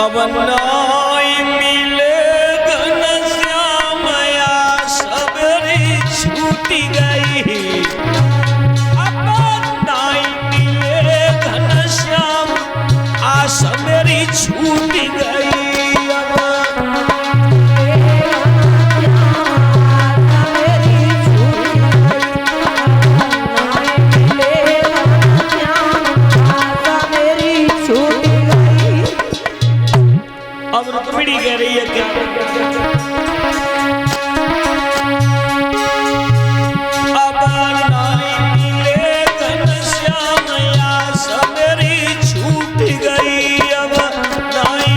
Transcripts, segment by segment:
अब नाई मिले घनश्याम सबरी छूट गई। अब नाई मिले घनश्याम सबरी छूट गई। अब रुक्मिणी कह रही है क्या? अब नाई मिले घनश्याम सबरी छूट गई। अब नाई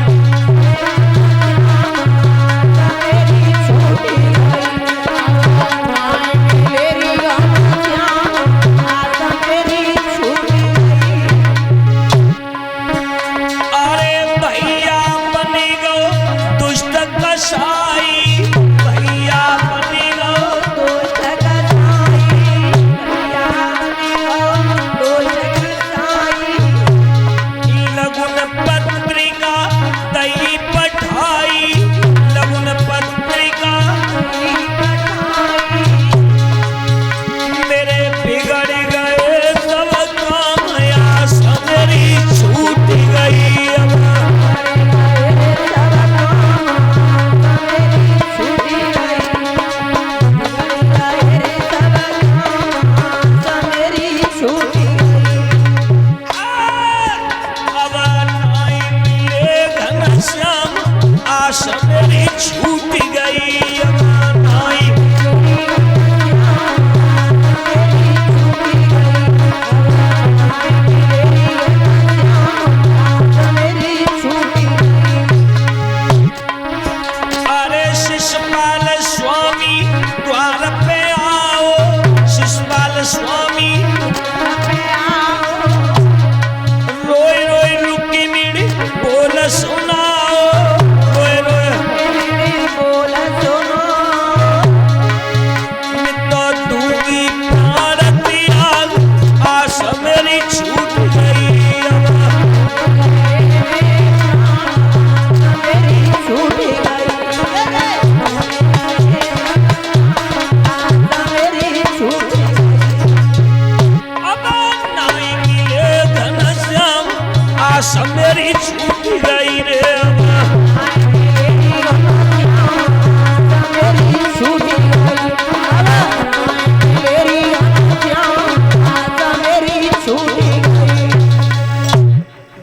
मेरी छूट गई रे।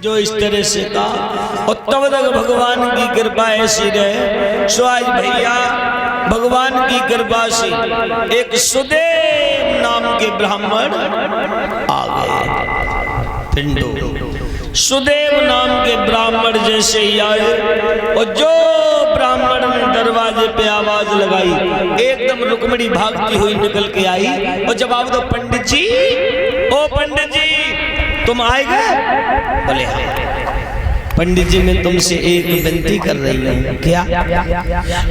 जो इस तरह से कहा और तब तक भगवान की कृपा ऐसी रहे। सो आज भैया भगवान की कृपा से एक सुदेव नाम के ब्राह्मण आ गए पिंडो। सुदेव नाम के ब्राह्मण जैसे ही आए और जो ब्राह्मण ने दरवाजे पे आवाज लगाई एकदम रुक्मिणी भागती हुई निकल के आई और जवाब दो पंडित जी, ओ पंडित जी तुम आए गए? बोले हाँ। पंडित जी मैं तुमसे एक विनती कर रही हूँ। क्या?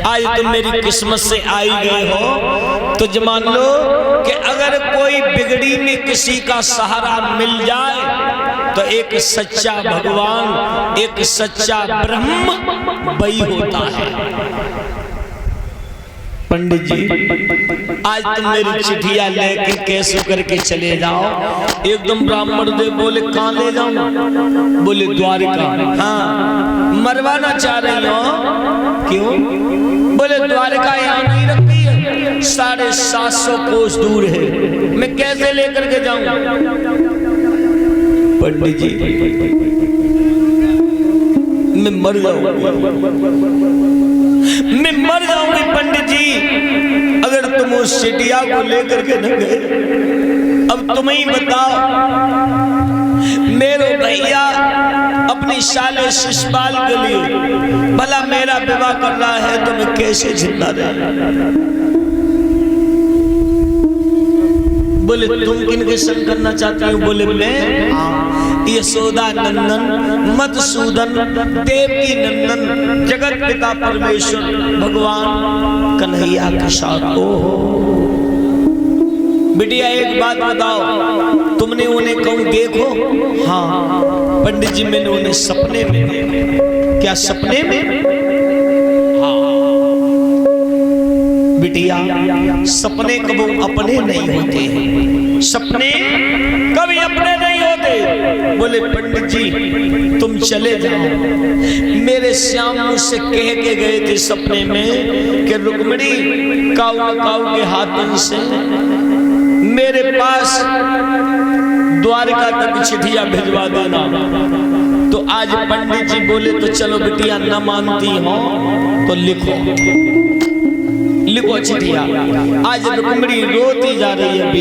आज तुम मेरी किस्मत से आई गए हो तो जो मान लो कि अगर कोई बिगड़ी में किसी का सहारा मिल जाए तो एक सच्चा भगवान, एक सच्चा ब्रह्म वही होता है। पंडित जी आज तुम मेरी चिट्ठियां लेके कैसे करके चले जाओ। एकदम ब्राह्मण दे बोले कहाँ ले जाऊं? बोले द्वारिका। हाँ मरवाना चाह रही हो? क्यों? बोले द्वारिका यहाँ नहीं रखती है, 750 कोस दूर है, मैं कैसे लेकर के जाऊं? पंडित जी मैं मर जाऊंगी, मैं मर जाऊंगी पंडित जी अगर तुम उस चिटिया को लेकर के न गए। अब तुम ही बताओ मेरे भैया अपनी साले शिशपाल के लिए भला मेरा विवाह कर रहा है तो मैं कैसे जिंदा रहे? बोले तुम किनके संग करना चाहती हो? बोले मैं यशोदा नंदन मधुसूदन देवकी नंदन जगत पिता परमेश्वर भगवान कन्हैया के साथ। बिटिया एक बात बताओ, तुमने उन्हें कहूं देखो? हाँ पंडित जी मैंने उन्हें सपने में देखा। क्या सपने में? हाँ बिटिया, सपने कभी अपने नहीं होते हैं, सपने कभी अपने नहीं होते। बोले पंडित जी तुम चले जाओ, मेरे श्याम मुझसे कह के गए थे सपने में कि रुक्मिणी काऊ काऊ के हाथों से मेरे पास द्वारका तक चिट्ठियां भिजवा देना। तो आज पंडित जी बोले तो चलो बिटिया, न मानती हो तो लिखो लिखो चिट्ठिया। आज रुक्मिणी रोती जा रही है,